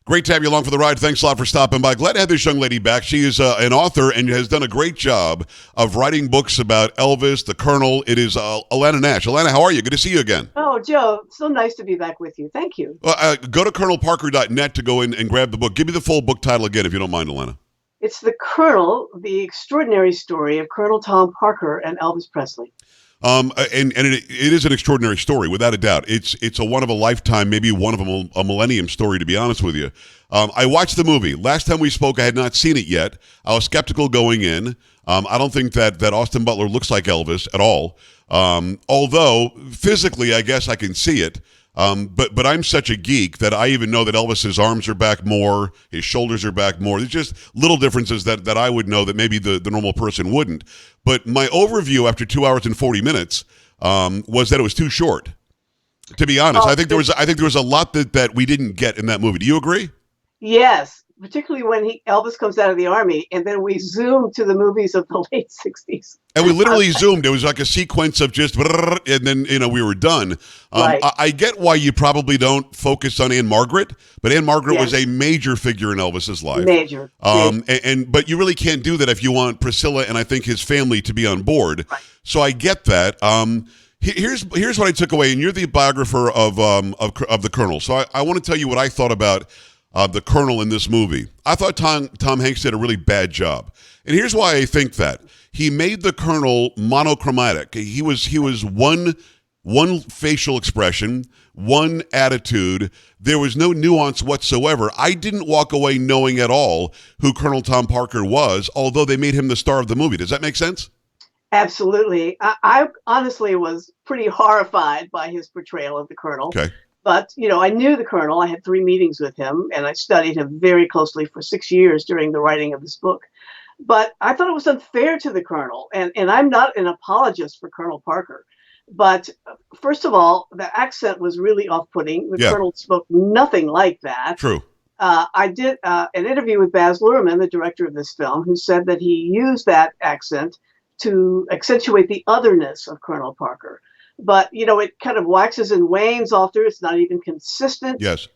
Great to have you along for the ride. Thanks a lot for stopping by. Glad to have this young lady back. She is an author and has done a great job of writing books about Elvis, the Colonel. It is Alanna Nash. Alanna, how are you? Good to see you again. Oh, Joe, so nice to be back with you. Thank you. Go to colonelparker.net to go in and grab the book. Give me the full book title again, if you don't mind, Alanna. It's The Colonel, the extraordinary story of Colonel Tom Parker and Elvis Presley. And it is an extraordinary story, without a doubt. It's a one of a lifetime, maybe one of a millennium story, to be honest with you. I watched the movie. Last time we spoke, I had not seen it yet. I was skeptical going in. I don't think that Austin Butler looks like Elvis at all. Although physically, I guess I can see it. But I'm such a geek that I even know that Elvis's arms are back more, his shoulders are back more. There's just little differences that I would know that maybe the normal person wouldn't. But my overview after 2 hours and 40 minutes was that it was too short. To be honest, I think there was a lot that we didn't get in that movie. Do you agree? Yes, particularly when Elvis comes out of the army, and then we zoom to the movies of the late 60s. And we literally zoomed. It was like a sequence of just, and then we were done. Right. I get why you probably don't focus on Anne Margaret, but Anne Margaret Yes. was a major figure in Elvis's life. Major. But you really can't do that if you want Priscilla and I think his family to be on board. Right. So I get that. Here's what I took away, and you're the biographer of the Colonel. So I want to tell you what I thought about the Colonel in this movie. I thought Tom Hanks did a really bad job, and here's why I think that. He made the Colonel monochromatic. He was one facial expression, one attitude. There was no nuance whatsoever. I didn't walk away knowing at all who Colonel Tom Parker was, although they made him the star of the movie. Does that make sense? Absolutely. I honestly was pretty horrified by his portrayal of the Colonel. Okay. But, I knew the Colonel. I had 3 meetings with him, and I studied him very closely for 6 years during the writing of this book. But I thought it was unfair to the Colonel, and I'm not an apologist for Colonel Parker. But first of all, the accent was really off-putting. The Colonel spoke nothing like that. True. I did an interview with Baz Luhrmann, the director of this film, who said that he used that accent to accentuate the otherness of Colonel Parker. But, it kind of waxes and wanes all through. It's not even consistent. Yes.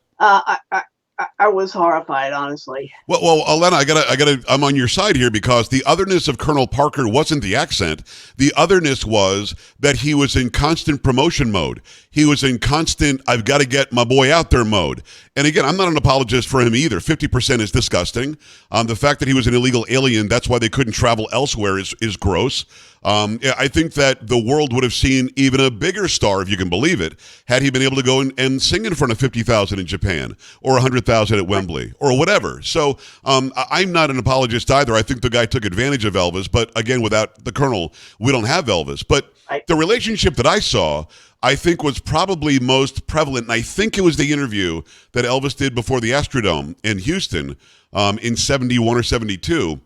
I was horrified, honestly. Well, Alanna, I'm on your side here because the otherness of Colonel Parker wasn't the accent. The otherness was that he was in constant promotion mode. He was in constant, I've got to get my boy out there mode. And again, I'm not an apologist for him either. 50% is disgusting. The fact that he was an illegal alien, that's why they couldn't travel elsewhere is gross. I think that the world would have seen even a bigger star, if you can believe it, had he been able to go and sing in front of 50,000 in Japan or 100,000 at Wembley or whatever. So I'm not an apologist either. I think the guy took advantage of Elvis, but again, without the Colonel, we don't have Elvis. But the relationship that I saw, I think was probably most prevalent, and I think it was the interview that Elvis did before the Astrodome in Houston in 71 or 72.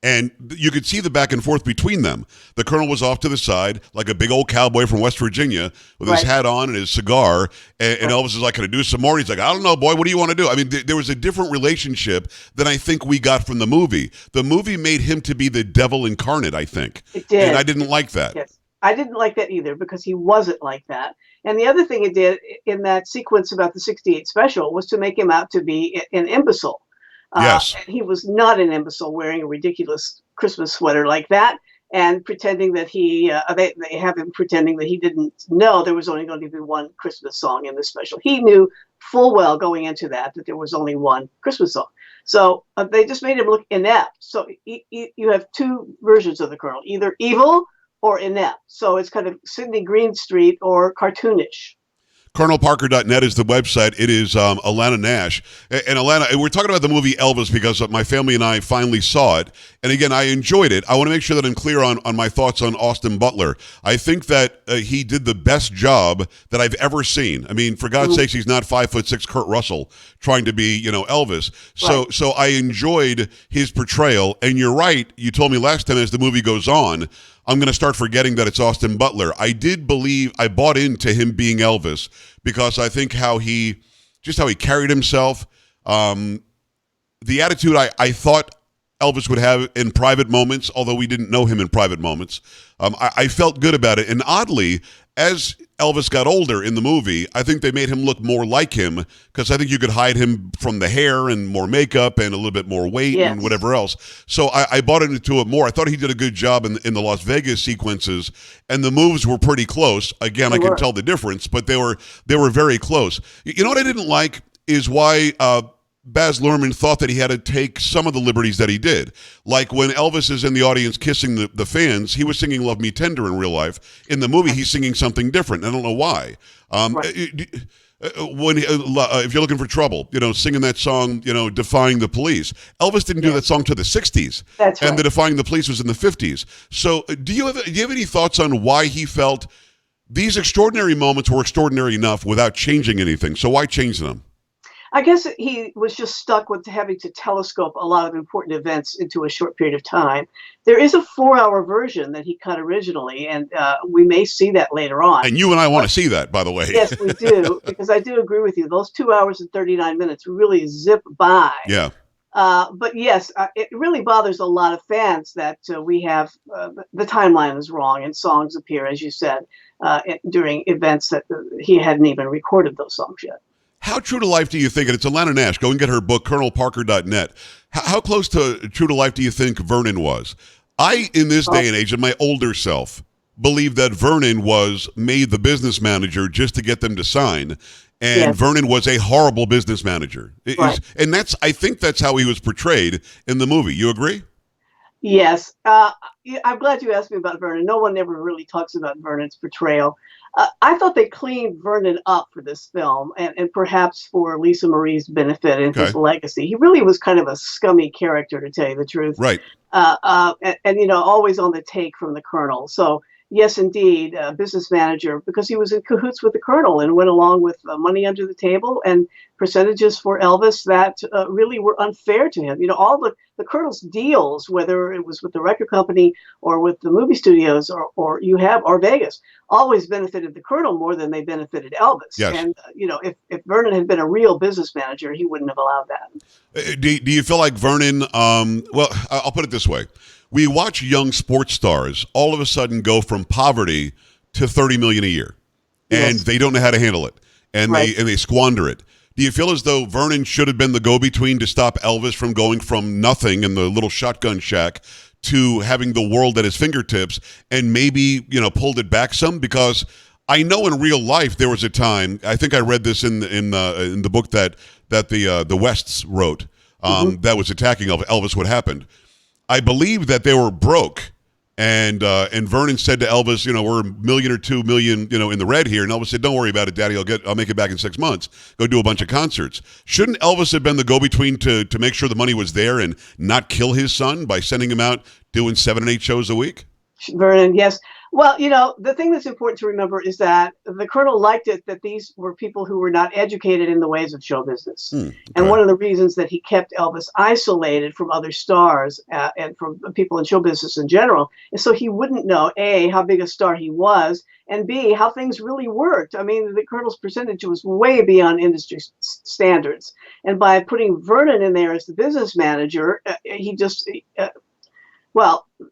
And you could see the back and forth between them. The Colonel was off to the side like a big old cowboy from West Virginia with his hat on and his cigar. And Elvis is like, can I do some more? And he's like, I don't know, boy. What do you want to do? I mean, there was a different relationship than I think we got from the movie. The movie made him to be the devil incarnate, I think. It did. And I didn't like that. Yes. I didn't like that either because he wasn't like that. And the other thing it did in that sequence about the 68 special was to make him out to be an imbecile. Yes. And he was not an imbecile wearing a ridiculous Christmas sweater like that and pretending that they have him pretending that he didn't know there was only going to be one Christmas song in the special. He knew full well going into that there was only one Christmas song. So they just made him look inept. So you have 2 versions of the Colonel, either evil or inept. So it's kind of Sidney Greenstreet or cartoonish. colonelparker.net is the website. It is Alanna Nash. And Alanna, we're talking about the movie Elvis because my family and I finally saw it. And again, I enjoyed it. I want to make sure that I'm clear on my thoughts on Austin Butler. I think that he did the best job that I've ever seen. I mean, for God's sakes, he's not 5'6" Kurt Russell trying to be, Elvis. So I enjoyed his portrayal. And you're right. You told me last time as the movie goes on, I'm going to start forgetting that it's Austin Butler. I bought into him being Elvis because I think how he carried himself, the attitude I thought Elvis would have in private moments, although we didn't know him in private moments. I felt good about it. And oddly, as Elvis got older in the movie, I think they made him look more like him because I think you could hide him from the hair and more makeup and a little bit more weight and whatever else. So I bought into it more. I thought he did a good job in the Las Vegas sequences, and the moves were pretty close. Again, I can tell the difference, but they were very close. You know what I didn't like is why Baz Luhrmann thought that he had to take some of the liberties that he did. Like when Elvis is in the audience kissing the fans, he was singing Love Me Tender in real life. In the movie, he's singing something different. I don't know why. If you're looking for trouble, singing that song, Defying the Police. Elvis didn't do that song to the 60s. That's right. And the Defying the Police was in the 50s. So do you have any thoughts on why he felt these extraordinary moments were extraordinary enough without changing anything? So why change them? I guess he was just stuck with having to telescope a lot of important events into a short period of time. There is a 4-hour version that he cut originally, and we may see that later on. And you and I want to see that, by the way. Yes, we do, because I do agree with you. Those 2 hours and 39 minutes really zip by. Yeah. But yes, it really bothers a lot of fans that we have the timeline is wrong and songs appear, as you said, during events that he hadn't even recorded those songs yet. How true to life do you think, and it's Alanna Nash, go and get her book, ColonelParker.net. How close to true to life do you think Vernon was? I, in this day and age, and my older self, believe that Vernon was made the business manager just to get them to sign, and Vernon was a horrible business manager. And I think that's how he was portrayed in the movie. You agree? Yes. I'm glad you asked me about Vernon. No one ever really talks about Vernon's portrayal. I thought they cleaned Vernon up for this film, and perhaps for Lisa Marie's benefit and his legacy. He really was kind of a scummy character, to tell you the truth. Right. And always on the take from the Colonel. So, yes, indeed, a business manager, because he was in cahoots with the Colonel and went along with money under the table and percentages for Elvis that really were unfair to him. All the Colonel's deals, whether it was with the record company or with the movie studios or Vegas, always benefited the Colonel more than they benefited Elvis. Yes. And, if Vernon had been a real business manager, he wouldn't have allowed that. Do you feel like Vernon, well, I'll put it this way. We watch young sports stars all of a sudden go from poverty to $30 million a year, and they don't know how to handle it, and they squander it. Do you feel as though Vernon should have been the go-between to stop Elvis from going from nothing in the little shotgun shack to having the world at his fingertips, and maybe pulled it back some? Because I know in real life there was a time. I think I read this in the book that the Wests wrote that was attacking Elvis. What happened? I believe that they were broke, and Vernon said to Elvis, we're $1 million or $2 million, in the red here. And Elvis said, "Don't worry about it, Daddy. I'll make it back in 6 months. Go do a bunch of concerts." Shouldn't Elvis have been the go-between to make sure the money was there and not kill his son by sending him out doing 7 and 8 shows a week? Vernon, yes. Well, the thing that's important to remember is that the Colonel liked it that these were people who were not educated in the ways of show business. And one of the reasons that he kept Elvis isolated from other stars and from people in show business in general is so he wouldn't know, A, how big a star he was, and B, how things really worked. I mean, the Colonel's percentage was way beyond industry standards. And by putting Vernon in there as the business manager, he just...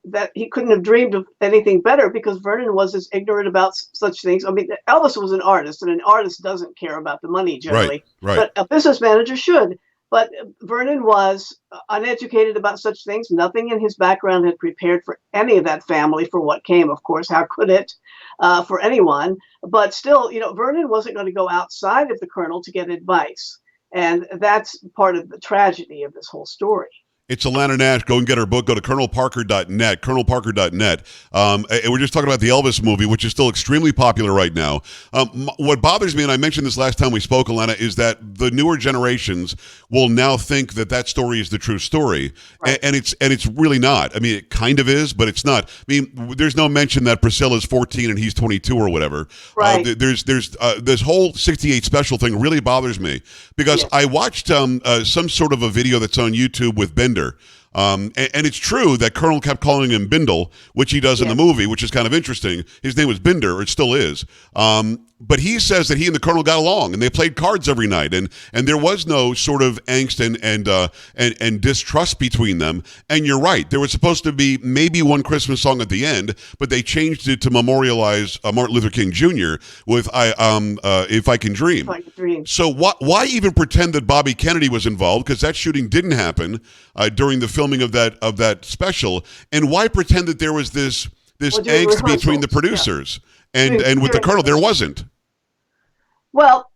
that he couldn't have dreamed of anything better, because Vernon was as ignorant about such things. I mean, Elvis was an artist, and an artist doesn't care about the money generally, but a business manager should. But Vernon was uneducated about such things. Nothing in his background had prepared for any of that family for what came, of course. How could it for anyone? But still, Vernon wasn't going to go outside of the Colonel to get advice. And that's part of the tragedy of this whole story. It's Alanna Nash. Go and get her book. Go to ColonelParker.net, ColonelParker.net. And we're just talking about the Elvis movie, which is still extremely popular right now. What bothers me, and I mentioned this last time we spoke, Alanna, is that the newer generations will now think that story is the true story. Right. And it's really not. I mean, it kind of is, but it's not. I mean, there's no mention that Priscilla's 14 and he's 22 or whatever. Right. There's this whole 68 special thing really bothers me, because I watched some sort of a video that's on YouTube with Bender. And it's true that Colonel kept calling him Bindle, which he does in the movie, which is kind of interesting. His name was Binder, or it still is. But he says that he and the Colonel got along, and they played cards every night, and there was no sort of angst and distrust between them. And you're right, there was supposed to be maybe one Christmas song at the end, but they changed it to memorialize Martin Luther King Jr. with "If I Can Dream." If I Can Dream. So why even pretend that Bobby Kennedy was involved? Because that shooting didn't happen during the filming of that special, and why pretend that there was this angst between the producers? Yeah. And with the Colonel, there wasn't. Well,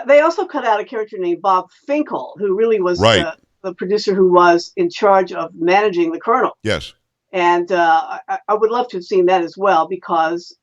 they also cut out a character named Bob Finkel, who really was the producer who was in charge of managing the Colonel. Yes. And I would love to have seen that as well, because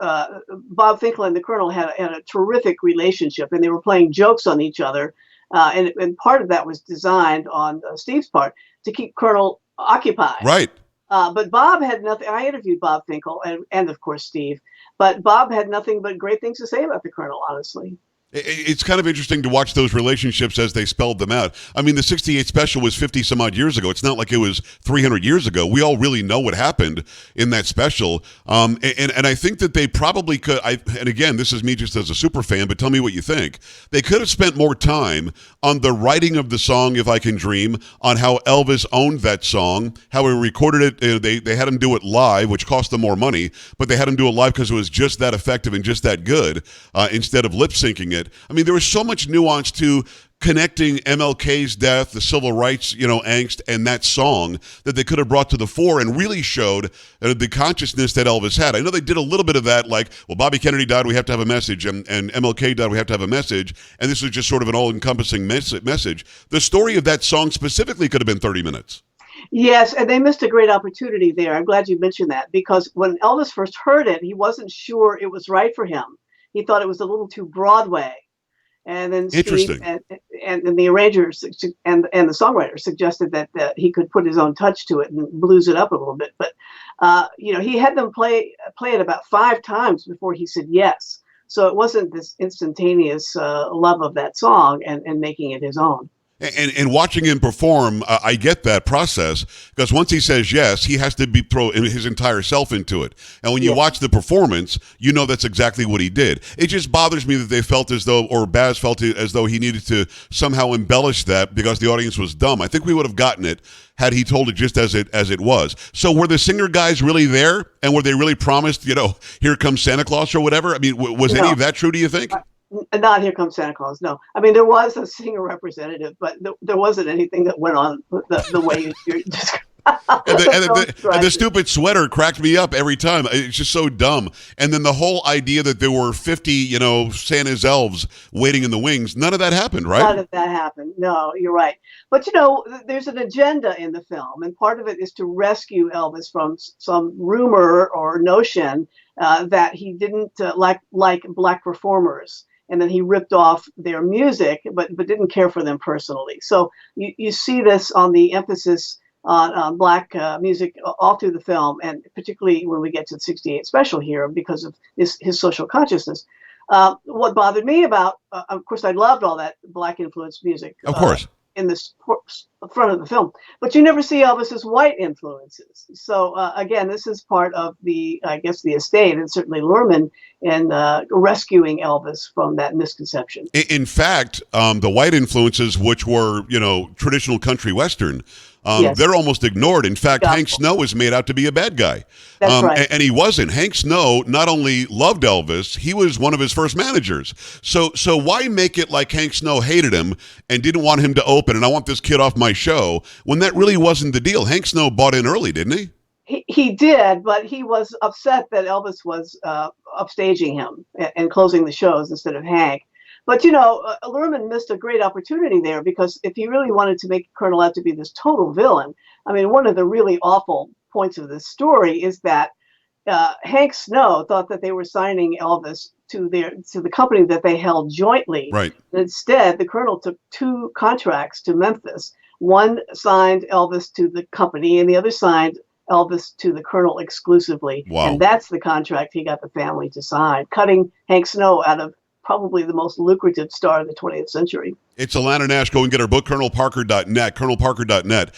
Bob Finkel and the Colonel had a terrific relationship, and they were playing jokes on each other. And part of that was designed on Steve's part to keep Colonel occupied. Right. But Bob had nothing. I interviewed Bob Finkel and of course, Steve. But Bob had nothing but great things to say about the Colonel, honestly. It's kind of interesting to watch those relationships as they spelled them out. I mean, the 68 special was 50 some odd years ago. It's not like it was 300 years ago. We all really know what happened in that special. And I think that they probably could, and again, this is me just as a super fan, but tell me what you think. They could have spent more time on the writing of the song, If I Can Dream, on how Elvis owned that song, how he recorded it. They had him do it live, which cost them more money, but they had him do it live because it was just that effective and just that good, instead of lip syncing it. I mean, there was so much nuance to connecting MLK's death, the civil rights, angst, and that song that they could have brought to the fore and really showed the consciousness that Elvis had. I know they did a little bit of that, like, well, Bobby Kennedy died, we have to have a message, and MLK died, we have to have a message, and this was just sort of an all-encompassing message. The story of that song specifically could have been 30 minutes. Yes, and they missed a great opportunity there. I'm glad you mentioned that, because when Elvis first heard it, he wasn't sure it was right for him. He thought it was a little too Broadway. And then Steve and the arrangers and the songwriter suggested that he could put his own touch to it and blues it up a little bit. But, he had them play it about 5 times before he said yes. So it wasn't this instantaneous love of that song and making it his own. And watching him perform, I get that process, because once he says yes, he has to throw his entire self into it. And when you watch the performance, you know that's exactly what he did. It just bothers me that they felt as though, or Baz felt as though he needed to somehow embellish that because the audience was dumb. I think we would have gotten it had he told it just as it was. So were the singer guys really there? And were they really promised, here comes Santa Claus or whatever? I mean, was any of that true, do you think? Not Here Comes Santa Claus. No, I mean, there was a singer representative, but there wasn't anything that went on the way you're describing. And the stupid sweater cracked me up every time. It's just so dumb. And then the whole idea that there were 50, Santa's elves waiting in the wings, none of that happened, right? None of that happened. No, you're right. But, there's an agenda in the film, and part of it is to rescue Elvis from some rumor or notion that he didn't like black performers. And then he ripped off their music, but didn't care for them personally. So you see this on the emphasis on black music all through the film, and particularly when we get to the 68 special here because of his social consciousness. What bothered me about, of course, I loved all that black influenced music. Of course. In the front of the film, but you never see Elvis's white influences. So again, this is part of the estate, and certainly Luhrmann in rescuing Elvis from that misconception. In fact, the white influences, which were traditional country western, they're almost ignored. In fact, Hank Snow was made out to be a bad guy. That's right. And he wasn't. Hank Snow not only loved Elvis, he was one of his first managers. So why make it like Hank Snow hated him and didn't want him to open, and I want this kid off my show, when that really wasn't the deal? Hank Snow bought in early, didn't he? He did, but he was upset that Elvis was upstaging him and closing the shows instead of Hank. But, Luhrmann missed a great opportunity there, because if he really wanted to make Colonel out to be this total villain, I mean, one of the really awful points of this story is that Hank Snow thought that they were signing Elvis to the company that they held jointly. Right. And instead, the Colonel took 2 contracts to Memphis. One signed Elvis to the company, and the other signed Elvis to the Colonel exclusively. Wow. And that's the contract he got the family to sign, cutting Hank Snow out of probably the most lucrative star of the 20th century. It's Alanna Nash. Go and get her book, colonelparker.net, colonelparker.net.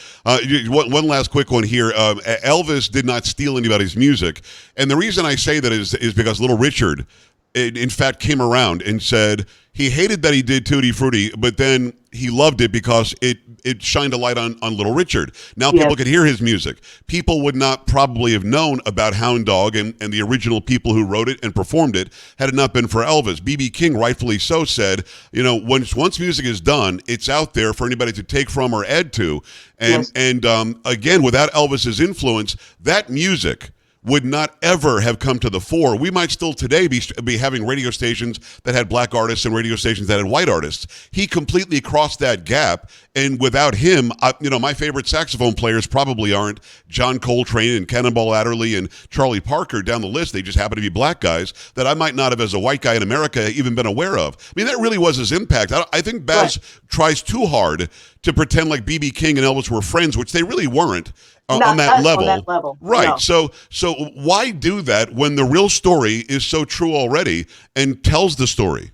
One last quick one here. Elvis did not steal anybody's music. And the reason I say that is because Little Richard in fact, came around and said he hated that he did Tutti Frutti, but then he loved it because it shined a light on Little Richard. Now people could hear his music. People would not probably have known about Hound Dog and the original people who wrote it and performed it had it not been for Elvis. B.B. King, rightfully so, said, once music is done, it's out there for anybody to take from or add to. And again, without Elvis's influence, that music would not ever have come to the fore. We might still today be having radio stations that had black artists and radio stations that had white artists. He completely crossed that gap, and without him, my favorite saxophone players probably aren't John Coltrane and Cannonball Adderley and Charlie Parker down the list. They just happen to be black guys that I might not have, as a white guy in America, even been aware of. I mean, that really was his impact. I think Baz tries too hard to pretend like B.B. King and Elvis were friends, which they really weren't. On that level. Right. No. So why do that when the real story is so true already and tells the story?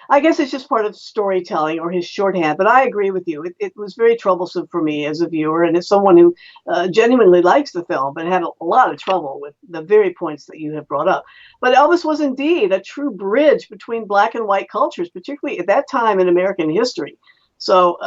I guess it's just part of storytelling or his shorthand, but I agree with you. It was very troublesome for me as a viewer and as someone who genuinely likes the film, but had a lot of trouble with the very points that you have brought up. But Elvis was indeed a true bridge between black and white cultures, particularly at that time in American history. So,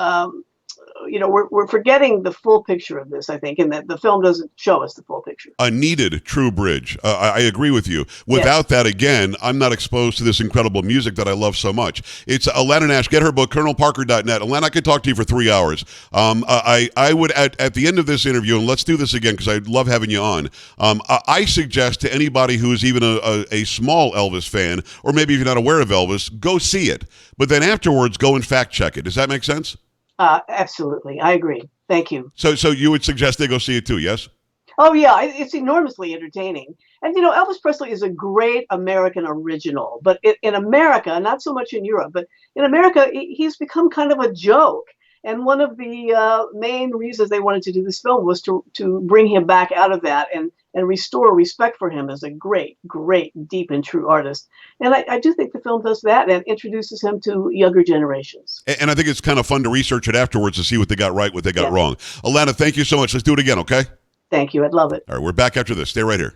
we're forgetting the full picture of this, I think, and that the film doesn't show us the full picture. A needed true bridge. I agree with you. Without that, again, I'm not exposed to this incredible music that I love so much. It's Alanna Nash. Get her book, ColonelParker.net. Alanna, I could talk to you for 3 hours. I would, at the end of this interview, and let's do this again because I love having you on, I suggest to anybody who is even a small Elvis fan, or maybe if you're not aware of Elvis, go see it. But then afterwards, go and fact check it. Does that make sense? Absolutely. I agree. Thank you. So you would suggest they go see it too, yes? Oh, yeah. It's enormously entertaining. And, Elvis Presley is a great American original. But in America, not so much in Europe, but in America, he's become kind of a joke. And one of the main reasons they wanted to do this film was to bring him back out of that and restore respect for him as a great, great, deep and true artist. And I do think the film does that and introduces him to younger generations. And I think it's kind of fun to research it afterwards to see what they got right, what they got wrong. Alanna, thank you so much. Let's do it again, okay? Thank you. I'd love it. All right, we're back after this. Stay right here.